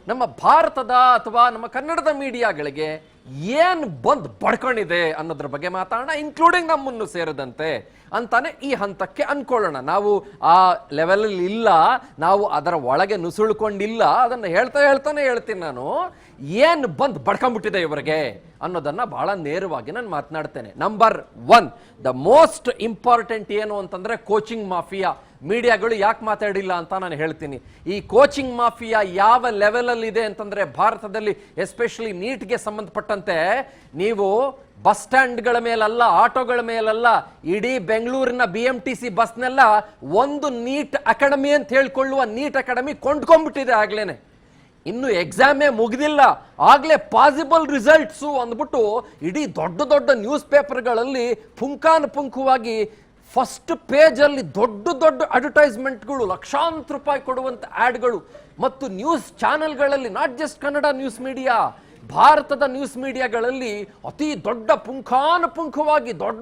ನಮ್ಮ ಭಾರತದ ಅಥವಾ ನಮ್ಮ ಕನ್ನಡದ ಮೀಡಿಯಾಗಳಿಗೆ ಏನು ಬಂದು ಬಡ್ಕೊಂಡಿದೆ ಅನ್ನೋದ್ರ ಬಗ್ಗೆ ಮಾತಾಡೋಣ, ಇನ್ಕ್ಲೂಡಿಂಗ್ ನಮ್ಮನ್ನು ಸೇರಿದಂತೆ ಅಂತಾನೆ ಈ ಹಂತಕ್ಕೆ ಅನ್ಕೊಳ್ಳೋಣ. ನಾವು ಆ ಲೆವೆಲಲ್ಲಿ ಇಲ್ಲ, ನಾವು ಅದರ ಒಳಗೆ ನುಸುಳ್ಕೊಂಡಿಲ್ಲ. ಅದನ್ನು ಹೇಳ್ತಾನೆ ಹೇಳ್ತೀನಿ ನಾನು, ಏನು ಬಂದು ಬಡ್ಕೊಂಡ್ಬಿಟ್ಟಿದೆ ಇವರಿಗೆ ಅನ್ನೋದನ್ನ ಬಹಳ ನೇರವಾಗಿ ನಾನು ಮಾತನಾಡ್ತೇನೆ. ನಂಬರ್ 1, ದ ಮೋಸ್ಟ್ ಇಂಪಾರ್ಟೆಂಟ್ ಏನು ಅಂತಂದ್ರೆ ಕೋಚಿಂಗ್ ಮಾಫಿಯಾ. ಮೀಡಿಯಾಗಳು ಯಾಕೆ ಮಾತಾಡಿಲ್ಲ ಅಂತ ನಾನು ಹೇಳ್ತೀನಿ. ಈ ಕೋಚಿಂಗ್ ಮಾಫಿಯಾ ಯಾವ ಲೆವೆಲಲ್ಲಿ ಇದೆ ಅಂತಂದ್ರೆ ಭಾರತದಲ್ಲಿ, ಎಸ್ಪೆಷಲಿ ನೀಟ್ಗೆ ಸಂಬಂಧಪಟ್ಟಂತೆ, ನೀವು ಬಸ್ ಸ್ಟ್ಯಾಂಡ್ಗಳ ಮೇಲಲ್ಲ, ಆಟೋಗಳ ಮೇಲಲ್ಲ, ಇಡೀ ಬೆಂಗಳೂರಿನ BMTC ಬಸ್ನೆಲ್ಲ ಒಂದು ನೀಟ್ ಅಕಾಡೆಮಿ ಅಂತ ಹೇಳ್ಕೊಳ್ಳುವ ನೀಟ್ ಅಕಾಡೆಮಿ ಕೊಂಡ್ಕೊಂಡ್ಬಿಟ್ಟಿದೆ ಆಗ್ಲೇನೆ. ಇನ್ನು ಎಕ್ಸಾಮೇ ಮುಗಿದಿಲ್ಲ, ಆಗ್ಲೇ ಪಾಸಿಬಲ್ ರಿಸಲ್ಟ್ಸು ಅಂದ್ಬಿಟ್ಟು ಇಡೀ ದೊಡ್ಡ ದೊಡ್ಡ ನ್ಯೂಸ್ ಪೇಪರ್ಗಳಲ್ಲಿ ಪುಂಖಾನುಪುಂಖವಾಗಿ ಫಸ್ಟ್ ಪೇಜಲ್ಲಿ ದೊಡ್ಡ ದೊಡ್ಡ ಅಡ್ವರ್ಟೈಸ್ಮೆಂಟ್ಗಳು, ಲಕ್ಷಾಂತರ ರೂಪಾಯಿ ಕೊಡುವಂಥ ಆ್ಯಡ್ಗಳು, ಮತ್ತು ನ್ಯೂಸ್ ಚಾನೆಲ್ಗಳಲ್ಲಿ, not just Kannada news media, ಭಾರತದ ನ್ಯೂಸ್ ಮೀಡಿಯಾಗಳಲ್ಲಿ ಅತಿ ದೊಡ್ಡ ಪುಂಖಾನುಪುಂಖವಾಗಿ ದೊಡ್ಡ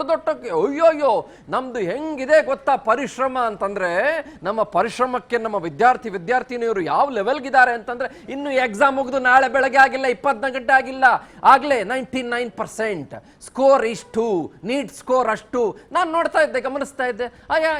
ಅಯ್ಯೋಯ್ಯೋ ನಮ್ದು ಹೆಂಗಿದೆ ಗೊತ್ತಾ ಪರಿಶ್ರಮ ಅಂತಂದ್ರೆ, ನಮ್ಮ ಪರಿಶ್ರಮಕ್ಕೆ ನಮ್ಮ ವಿದ್ಯಾರ್ಥಿನಿಯರು ಯಾವ ಲೆವೆಲ್ಗಿದ್ದಾರೆ ಅಂತಂದ್ರೆ, ಇನ್ನು ಎಕ್ಸಾಮ್ ಮುಗಿದು ನಾಳೆ ಬೆಳಗ್ಗೆ ಆಗಿಲ್ಲ, 24 ಗಂಟೆ ಆಗಿಲ್ಲ, ಆಗ್ಲೇ 99% ಸ್ಕೋರ್ ಇಷ್ಟು, ನೀಟ್ ಸ್ಕೋರ್ ಅಷ್ಟು. ನಾನು ನೋಡ್ತಾ ಇದ್ದೆ, ಗಮನಿಸ್ತಾ ಇದ್ದೆ,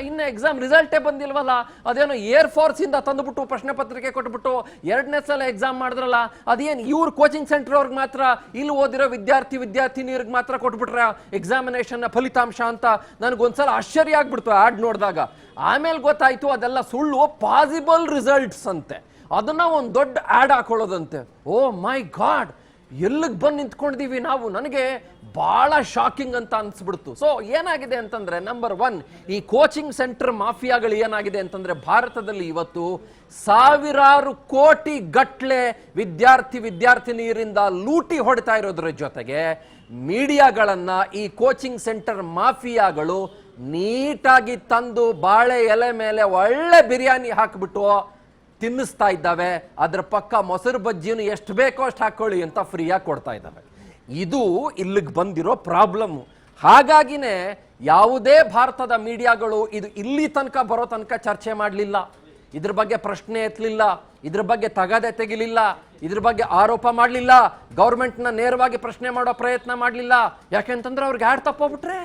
ಇನ್ನು ಎಕ್ಸಾಮ್ ರಿಸಲ್ಟೇ ಬಂದಿಲ್ವಲ್ಲ, ಅದೇನೋ ಏರ್ ಫೋರ್ಸ್ ಇಂದ ತಂದುಬಿಟ್ಟು ಪ್ರಶ್ನೆ ಪತ್ರಿಕೆ ಕೊಟ್ಬಿಟ್ಟು 2ನೇ ಸಲ ಎಕ್ಸಾಮ್ ಮಾಡಿದ್ರಲ್ಲ, ಅದೇನು ಇವ್ರ ಕೋಚಿಂಗ್ ಸೆಂಟರ್ ಅವ್ರಿಗೆ ಮಾತ್ರ, ಇಲ್ಲಿ ಓದಿರೋ ವಿದ್ಯಾರ್ಥಿನಿಯರಿಗೆ ಮಾತ್ರ ಕೊಟ್ಬಿಟ್ರ ಎಕ್ಸಾಮಿನೇಷನ್ ಫಲಿತಾಂಶ ಅಂತ ನನಗೊಂದ್ಸಲ ಆಶ್ಚರ್ಯ ಆಗ್ಬಿಡ್ತು ಆಡ್ ನೋಡಿದಾಗ. ಆಮೇಲೆ ಗೊತ್ತಾಯ್ತು ಅದೆಲ್ಲ ಸುಳ್ಳು, ಪಾಸಿಬಲ್ ರಿಸಲ್ಟ್ಸ್ ಅಂತೆ. ಅದನ್ನ ಒಂದು ದೊಡ್ಡ ಆಡ್ ಹಾಕೊಳ್ಳೋದಂತೆ. ಓ ಮೈ ಗಾಡ್, ಎಲ್ಲಿಗೆ ಬಂದು ನಿಂತ್ಕೊಂಡಿದೀವಿ ನಾವು, ನನಗೆ ಬಹಳ ಶಾಕಿಂಗ್ ಅಂತ ಅನ್ಸ್ಬಿಡ್ತು. ಸೊ ಏನಾಗಿದೆ ಅಂತಂದ್ರೆ, ನಂಬರ್ 1, ಈ ಕೋಚಿಂಗ್ ಸೆಂಟರ್ ಮಾಫಿಯಾಗಳು ಏನಾಗಿದೆ ಅಂತಂದ್ರೆ, ಭಾರತದಲ್ಲಿ ಇವತ್ತು ಸಾವಿರಾರು ಕೋಟಿ ಗಟ್ಲೆ ವಿದ್ಯಾರ್ಥಿನಿಯರಿಂದ ಲೂಟಿ ಹೊಡ್ತಾ ಇರೋದ್ರ ಜೊತೆಗೆ ಮೀಡಿಯಾಗಳನ್ನ ಈ ಕೋಚಿಂಗ್ ಸೆಂಟರ್ ಮಾಫಿಯಾಗಳು ನೀಟಾಗಿ ತಂದು ಬಾಳೆ ಎಲೆ ಮೇಲೆ ಒಳ್ಳೆ ಬಿರಿಯಾನಿ ಹಾಕ್ಬಿಟ್ಟು ತಿನ್ನಿಸ್ತಾ ಇದ್ದಾವೆ. ಅದ್ರ ಪಕ್ಕ ಮೊಸರು ಬಜ್ಜಿಯನ್ನು ಎಷ್ಟು ಬೇಕೋ ಅಷ್ಟು ಹಾಕೊಳ್ಳಿ ಅಂತ ಫ್ರೀಯಾಗಿ ಕೊಡ್ತಾ ಇದ್ದಾವೆ. ಇದು ಇಲ್ಲಿಗೆ ಬಂದಿರೋ ಪ್ರಾಬ್ಲಮ್. ಹಾಗಾಗಿನೇ ಯಾವುದೇ ಭಾರತದ ಮೀಡಿಯಾಗಳು ಇದು ಇಲ್ಲಿ ತನಕ ಬರೋ ತನಕ ಚರ್ಚೆ ಮಾಡಲಿಲ್ಲ, ಇದ್ರ ಬಗ್ಗೆ ಪ್ರಶ್ನೆ ಎತ್ತಲಿಲ್ಲ, ಇದ್ರ ಬಗ್ಗೆ ತಗಾದೆ ತೆಗಿಲಿಲ್ಲ, ಇದ್ರ ಬಗ್ಗೆ ಆರೋಪ ಮಾಡಲಿಲ್ಲ, ಗೌರ್ಮೆಂಟ್ನ ನೇರವಾಗಿ ಪ್ರಶ್ನೆ ಮಾಡೋ ಪ್ರಯತ್ನ ಮಾಡಲಿಲ್ಲ. ಯಾಕೆಂತಂದ್ರೆ ಅವ್ರಿಗೆ ಯಾರು ತಪ್ಪೋಗ್ಬಿಟ್ರೆ,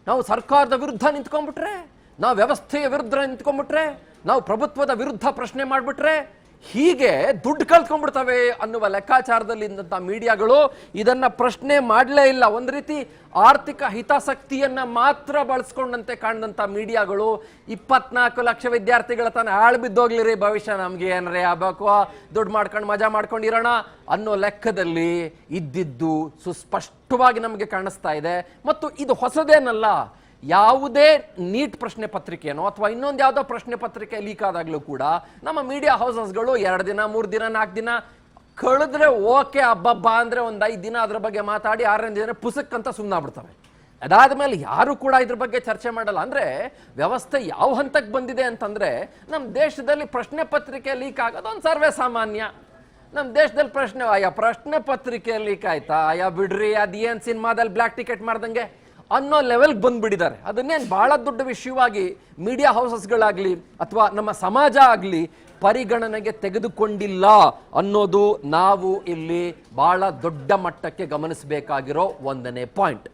ನಾವು ಸರ್ಕಾರದ ವಿರುದ್ಧ ನಿಂತ್ಕೊಂಡ್ಬಿಟ್ರೆ, ನಾವು ವ್ಯವಸ್ಥೆಯ ವಿರುದ್ಧ ನಿಂತ್ಕೊಂಡ್ಬಿಟ್ರೆ, ನಾವು ಪ್ರಭುತ್ವದ ವಿರುದ್ಧ ಪ್ರಶ್ನೆ ಮಾಡಿಬಿಟ್ರೆ ಹೀಗೆ ದುಡ್ಡು ಕಳ್ಕೊಂಡ್ಬಿಡ್ತವೆ ಅನ್ನುವ ಲೆಕ್ಕಾಚಾರದಲ್ಲಿ ಮೀಡಿಯಾಗಳು ಇದನ್ನ ಪ್ರಶ್ನೆ ಮಾಡಲೇ ಇಲ್ಲ. ಒಂದು ರೀತಿ ಆರ್ಥಿಕ ಹಿತಾಸಕ್ತಿಯನ್ನ ಮಾತ್ರ ಬಳಸ್ಕೊಂಡಂತೆ ಕಾಣದಂತ ಮೀಡಿಯಾಗಳು 24 ಲಕ್ಷ ವಿದ್ಯಾರ್ಥಿಗಳ ತನ ಹಾಳು ಬಿದ್ದೋಗ್ಲಿರಿ, ಭವಿಷ್ಯ ನಮ್ಗೆ ಏನ್ರೇ ಆಗ್ಬೇಕು, ದುಡ್ಡು ಮಾಡ್ಕೊಂಡು ಮಜಾ ಮಾಡ್ಕೊಂಡಿರೋಣ ಅನ್ನೋ ಲೆಕ್ಕದಲ್ಲಿ ಇದ್ದಿದ್ದು ಸುಸ್ಪಷ್ಟವಾಗಿ ನಮಗೆ ಕಾಣಿಸ್ತಾ ಇದೆ. ಮತ್ತು ಇದು ಹೊಸದೇನಲ್ಲ. ಯಾವುದೇ ನೀಟ್ ಪ್ರಶ್ನೆ ಪತ್ರಿಕೆನೋ ಅಥವಾ ಇನ್ನೊಂದು ಯಾವುದೋ ಪ್ರಶ್ನೆ ಪತ್ರಿಕೆ ಲೀಕ್ ಆದಾಗಲೂ ಕೂಡ ನಮ್ಮ ಮೀಡಿಯಾ ಹೌಸಸ್ಗಳು 2 ದಿನ 3 ದಿನ 4 ದಿನ ಕಳೆದ್ರೆ ಓಕೆ, ಹಬ್ಬಬ್ಬ ಅಂದ್ರೆ ಒಂದು 5 ದಿನ ಅದ್ರ ಬಗ್ಗೆ ಮಾತಾಡಿ 6ನೇ ದಿನ ಪುಸ್ತಕ ಅಂತ ಸುಮ್ಮನಾಗ್ಬಿಡ್ತವೆ. ಅದಾದ್ಮೇಲೆ ಯಾರು ಕೂಡ ಇದ್ರ ಬಗ್ಗೆ ಚರ್ಚೆ ಮಾಡಲ್ಲ. ಅಂದ್ರೆ ವ್ಯವಸ್ಥೆ ಯಾವ ಹಂತಕ್ಕೆ ಬಂದಿದೆ ಅಂತಂದ್ರೆ, ನಮ್ಮ ದೇಶದಲ್ಲಿ ಪ್ರಶ್ನೆ ಪತ್ರಿಕೆ ಲೀಕ್ ಆಗೋದು ಒಂದು ಸರ್ವೇ ಸಾಮಾನ್ಯ. ನಮ್ಮ ದೇಶದಲ್ಲಿ ಪ್ರಶ್ನೆ ಪತ್ರಿಕೆ ಲೀಕ್ ಆಯ್ತಾ, ಬಿಡ್ರಿ, ಅದೇನ್ ಸಿನಿಮಾದಲ್ಲಿ ಬ್ಲ್ಯಾಕ್ ಟಿಕೆಟ್ ಮಾಡ್ದಂಗೆ ಅನ್ನೋ ಲೆವೆಲ್ಗೆ ಬಂದ್ಬಿಟ್ಟಿದ್ದಾರೆ. ಅದನ್ನೇನು ಬಹಳ ದೊಡ್ಡ ವಿಷಯವಾಗಿ ಮೀಡಿಯಾ ಹೌಸಸ್ಗಳಾಗ್ಲಿ ಅಥವಾ ನಮ್ಮ ಸಮಾಜ ಆಗಲಿ ಪರಿಗಣನೆಗೆ ತೆಗೆದುಕೊಂಡಿಲ್ಲ ಅನ್ನೋದು ನಾವು ಇಲ್ಲಿ ಬಹಳ ದೊಡ್ಡ ಮಟ್ಟಕ್ಕೆ ಗಮನಿಸಬೇಕಾಗಿರೋ 1ನೇ ಪಾಯಿಂಟ್.